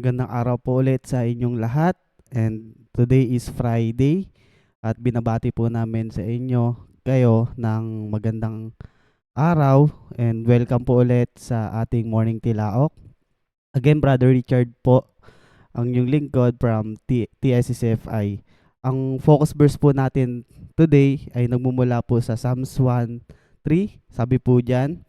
Magandang araw po ulit sa inyong lahat. And today is Friday at binabati po namin sa inyo kayo ng magandang araw and welcome po ulit sa ating morning tilaok. Again, Brother Richard po, ang inyong lingkod from TSCFI. Ang focus verse po natin today ay nagmumula po sa Psalms 1:3. Sabi po diyan,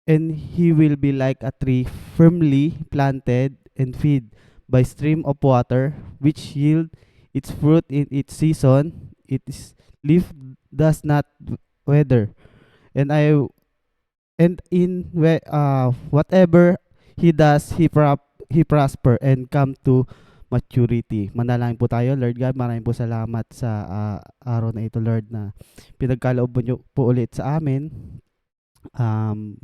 and he will be like a tree firmly planted and fed by stream of water, which yield its fruit in its season. Its leaf does not wither, and whatever he does, he prosper and come to maturity. Manalangin po tayo. Lord God, maraming po salamat sa araw na ito, Lord, na pinagkaloob niyo po ulit sa amin.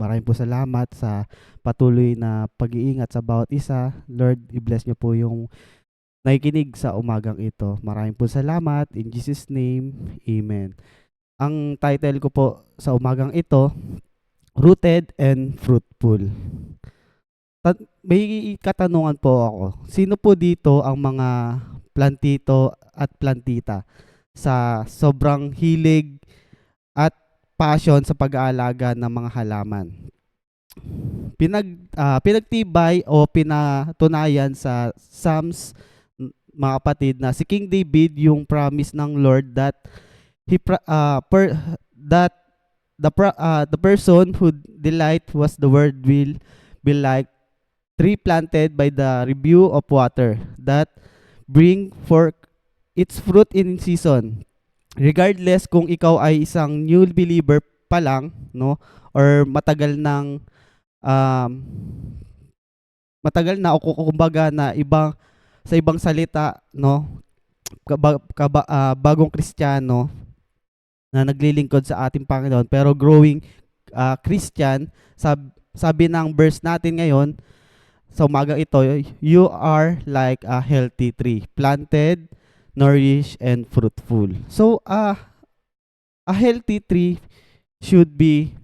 Maraming po salamat sa patuloy na pag-iingat sa bawat isa. Lord, i-bless niyo po yung nakikinig sa umagang ito. Maraming po salamat. In Jesus' name, Amen. Ang title ko po sa umagang ito, Rooted and Fruitful. May katanungan po ako. Sino po dito ang mga plantito at plantita sa sobrang hilig at passion sa pag-aalaga ng mga halaman? Pinagtibay o pinatunayan sa Psalms, mga kapatid, na si King David yung promise ng Lord that the person who delight was the word will be like tree planted by the review of water that bring forth its fruit in season. Regardless kung ikaw ay isang new believer pa lang, no, or um, matagal na o kumbaga na sa ibang salita, no, bagong Kristiyano na naglilingkod sa ating Panginoon pero growing Christian, sabi ng verse natin ngayon sa umagang ito, you are like a healthy tree, planted, nourished, and fruitful. So, a healthy tree should be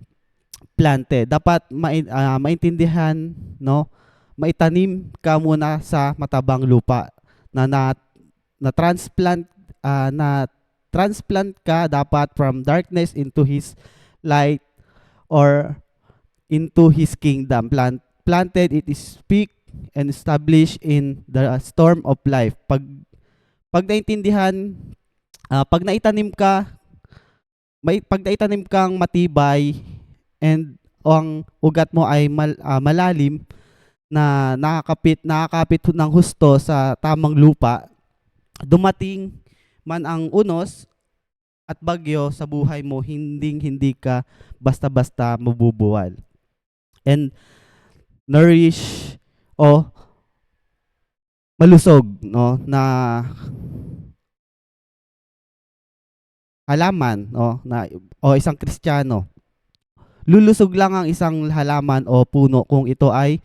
planted. Dapat maintindihan, no? Maitanim ka muna sa matabang lupa na transplant ka dapat from darkness into his light or into his kingdom. Planted, it is speak and established in the storm of life. Pag naintindihan, pag naitanim ka, pag naitanim kang matibay and ang ugat mo ay malalim na nakakapit ng husto sa tamang lupa, dumating man ang unos at bagyo sa buhay mo, hindi ka basta-basta mabubuwal. And nourish o malusog, no, na halaman, no, o isang Kristiyano. Lulusog lang ang isang halaman o puno kung ito ay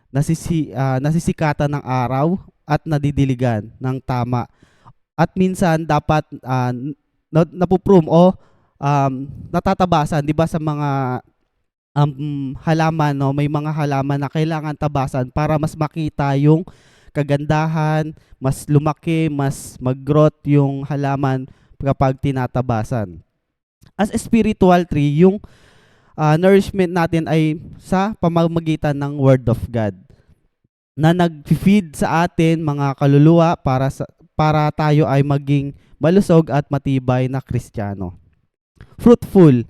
nasisikatan ng araw at nadidiligan ng tama. At minsan dapat napuprum o natatabasan, 'di ba, sa mga halaman, no, may mga halaman na kailangan tabasan para mas makita yung kagandahan, mas lumaki, mas mag-growth yung halaman kapag tinatabasan. As a spiritual tree, yung nourishment natin ay sa pamamagitan ng Word of God na nag-feed sa atin mga kaluluwa para tayo ay maging malusog at matibay na Kristiyano. Fruitful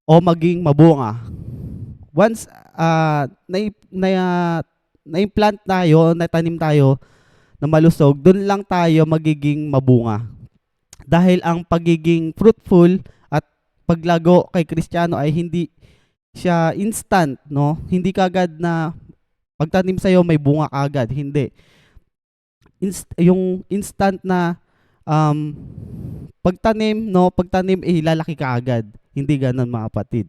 o maging mabunga. Once na-implant tayo, natanim tayo na malusog, doon lang tayo magiging mabunga. Dahil ang pagiging fruitful at paglago kay Kristiyano ay hindi siya instant, no? Hindi kagad na pagtanim sa'yo may bunga kagad, hindi. Yung instant na pagtanim, lalaki ka agad. Hindi ganun, mga kapatid.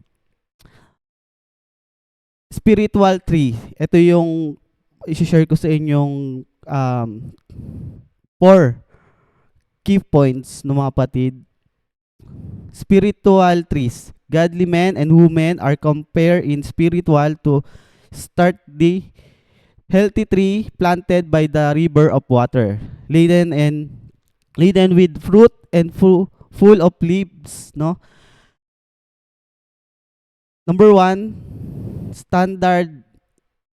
Spiritual tree. Ito yung i-share ko sa inyong 4 key points, no, mga kapatid. Spiritual trees. Godly men and women are compared in spiritual to start the healthy tree planted by the river of water, laden with fruit and full of leaves, no? Number one, standard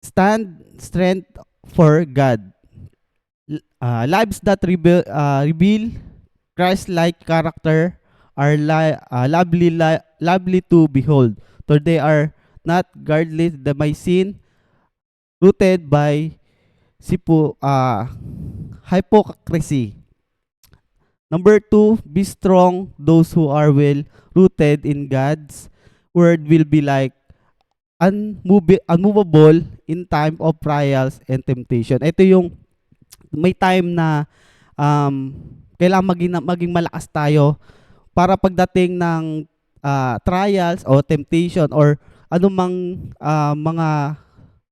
stand strength for God. Lives that reveal Christ-like character are lovely to behold. For they are not guardless by sin, rooted by hypocrisy. Number two, be strong. Those who are well rooted in God's word will be like unmovable in time of trials and temptation. Ito yung may time na um, kailangan maging malakas tayo para pagdating ng trials o temptation or anumang mga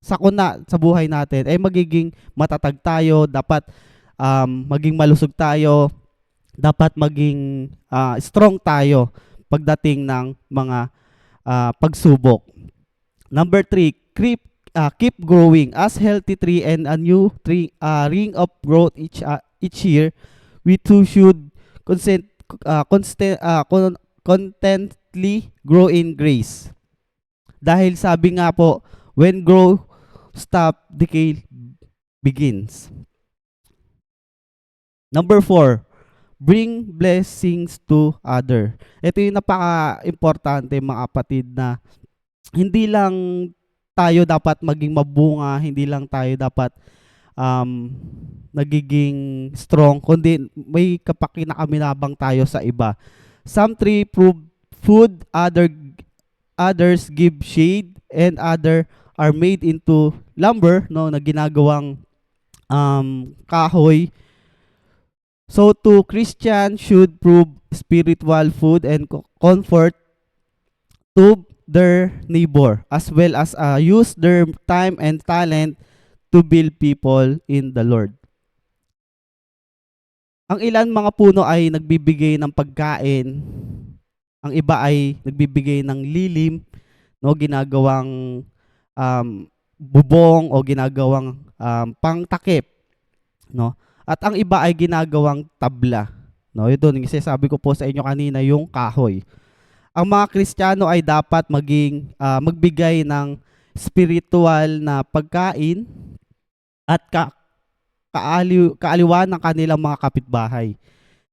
sakuna sa buhay natin ay magiging matatag tayo, dapat maging malusog tayo, dapat maging strong tayo pagdating ng mga pagsubok. Number three, keep growing as healthy tree and a new tree ring of growth each year. We too should contently grow in grace. Dahil sabi nga po, when growth stop, decay begins. Number four, bring blessings to other. Ito yung napaka-importante mga kapatid na hindi lang tayo dapat maging mabunga, hindi lang tayo dapat nagiging strong, kundi may kapakinabangan tayo sa iba. Some tree prove food, others give shade, and other are made into lumber, no, na ginagawang kahoy. So to Christian should prove spiritual food and comfort to their neighbor, as well as use their time and talent to build people in the Lord. Ang ilan mga puno ay nagbibigay ng pagkain, ang iba ay nagbibigay ng lilim, no, ginagawang bubong o ginagawang pangtakip, no? At ang iba ay ginagawang tabla, no? Ito yung sinasabi ko po sa inyo kanina, yung kahoy. Ang mga Kristiyano ay dapat magbigay ng spiritual na pagkain at kaaliwan ng kanilang mga kapitbahay.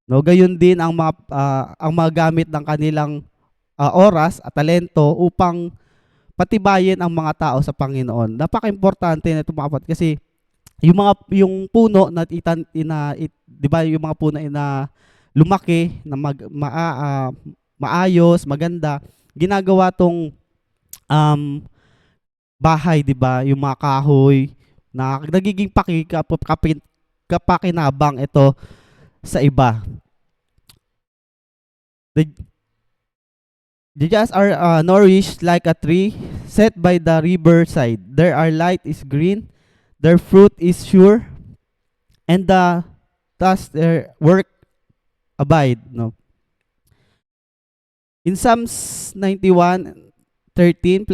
No, gayon din ang mga gamit ng kanilang oras at talento upang patibayin ang mga tao sa Panginoon. Napaka-importante na ito mga kapatid, kasi yung puno na 'di ba, yung mga puno na lumaki na maayos, maganda, ginagawa tong bahay, 'di ba? Yung mga kahoy na nagiging kapakinabang ito sa iba. The just are nourished like a tree set by the riverside. Their light is green, their fruit is sure, and thus their work abide. No. In Psalms 91:13,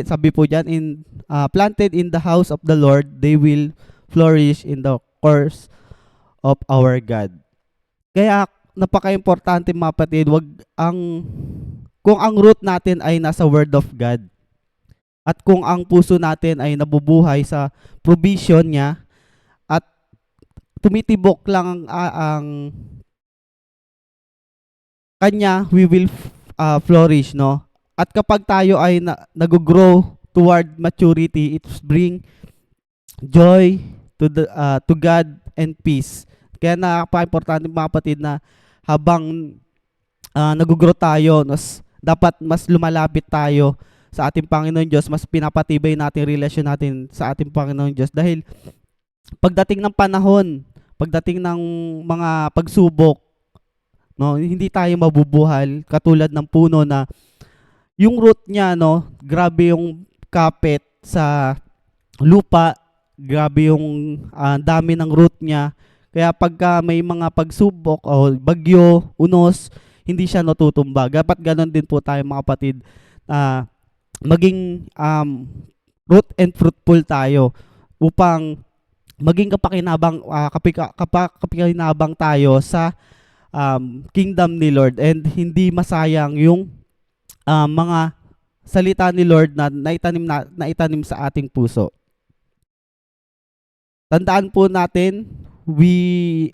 sabi po diyan, planted in the house of the Lord, they will flourish in the course of our God. Kaya napaka-importante mga kapatid, kung ang root natin ay nasa Word of God at kung ang puso natin ay nabubuhay sa provision niya at tumitibok lang ang kanya, we will flourish, no? At kapag tayo ay nag-grow toward maturity, it bring joy to God and peace. Kaya napaka-importante mga kapatid na habang nag-grow tayo, dapat mas lumalapit tayo sa ating Panginoon Diyos, mas pinapatibay natin relasyon natin sa ating Panginoon Diyos, dahil pagdating ng panahon, pagdating ng mga pagsubok, no, hindi tayo mabubuhal katulad ng puno na yung root niya, no, grabe yung kapit sa lupa, grabe yung dami ng root niya. Kaya pagka may mga pagsubok o bagyo, unos, hindi siya natutumba. Dapat ganon din po tayo mga kapatid, maging root and fruitful tayo. upang maging kapakinabang tayo sa kingdom ni Lord, and hindi masayang yung mga salita ni Lord na naitanim sa ating puso. Tandaan po natin,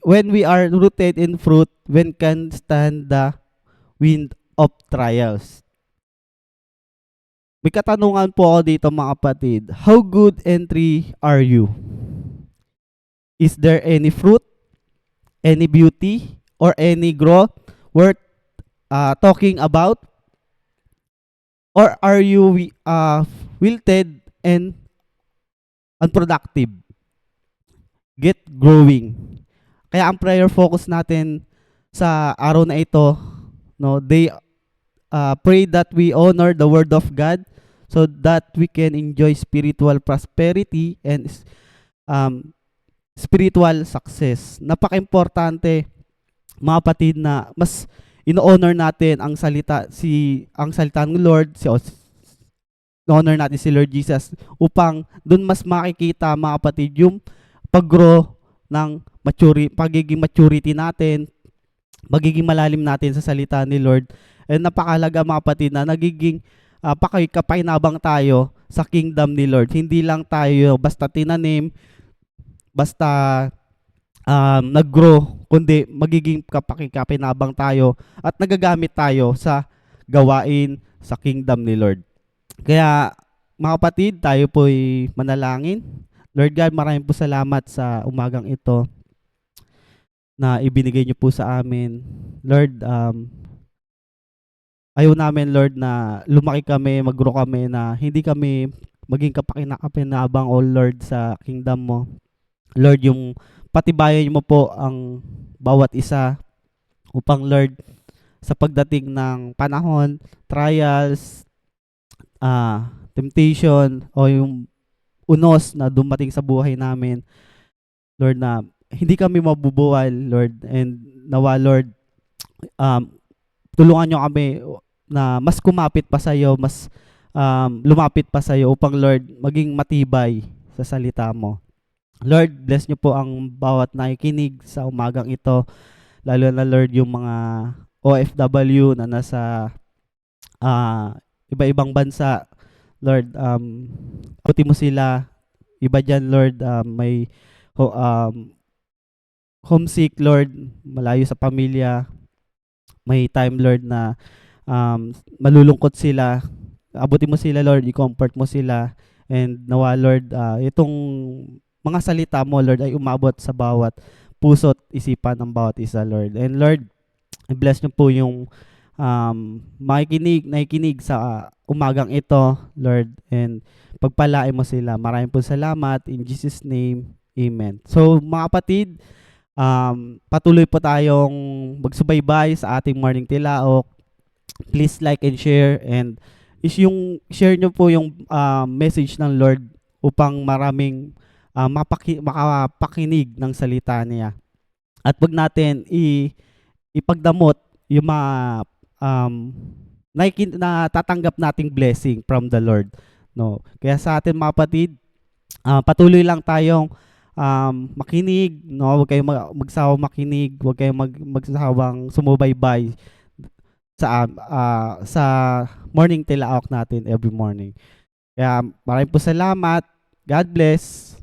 when we are rooted in fruit, when can stand the wind of trials. May katanungan po ako dito mga kapatid. How good and tree are you? Is there any fruit, any beauty, or any growth worth talking about? Or are you wilted and unproductive? Get growing. Kaya ang prayer focus natin sa araw na ito, no, they pray that we honor the word of God so that we can enjoy spiritual prosperity and spiritual success. Napaka-importante mga kapatid na mas ino-honor natin ang salita ng Lord, honor natin si Lord Jesus upang doon mas makikita mga kapatid yung pag-grow ng pagiging maturity natin, magiging malalim natin sa salita ni Lord. And napakahalaga mga kapatid na nagiging kapakinabang tayo sa kingdom ni Lord. Hindi lang tayo basta tinanim, basta nag-grow, kundi magiging kapakinabang tayo at nagagamit tayo sa gawain sa kingdom ni Lord. Kaya mga kapatid, tayo po'y manalangin. Lord God, maraming po salamat sa umagang ito na ibinigay niyo po sa amin. Lord, ayaw namin, Lord, na lumaki kami, mag-grow kami, na hindi kami maging kapakinabang, oh Lord, sa kingdom mo. Lord, yung patibayan mo po ang bawat isa upang, Lord, sa pagdating ng panahon, trials, temptation, o yung unos na dumating sa buhay namin, Lord, na hindi kami mabubuwal, Lord, and nawa, Lord, tulungan nyo kami na mas kumapit pa sa iyo, mas lumapit pa sa iyo upang, Lord, maging matibay sa salita mo. Lord, bless nyo po ang bawat nakikinig sa umagang ito, lalo na, Lord, yung mga OFW na nasa iba-ibang bansa. Lord, puti mo sila. Iba dyan, Lord, may homesick, Lord, malayo sa pamilya. May time, Lord, na malulungkot sila. Abutin mo sila, Lord, i-comfort mo sila. And nawa, Lord, itong mga salita mo, Lord, ay umabot sa bawat puso't isipan ng bawat isa, Lord. And Lord, bless nyo po yung nakikinig sa umagang ito, Lord, and pagpalain mo sila. Maraming po salamat. In Jesus' name, amen. So mga kapatid, patuloy po tayong magsubaybay sa ating morning tilaok. Please like and share, and share nyo po yung message ng Lord upang maraming makapakinig ng salita niya. At wag natin ipagdamot yung mga natatanggap nating blessing from the Lord, no? Kaya sa atin mga kapatid, patuloy lang tayong makinig, no? Huwag kayong magsawang makinig, huwag kayong magsawang sumubaybay sa morning tilaok natin every morning. Kaya maraming po salamat. God bless.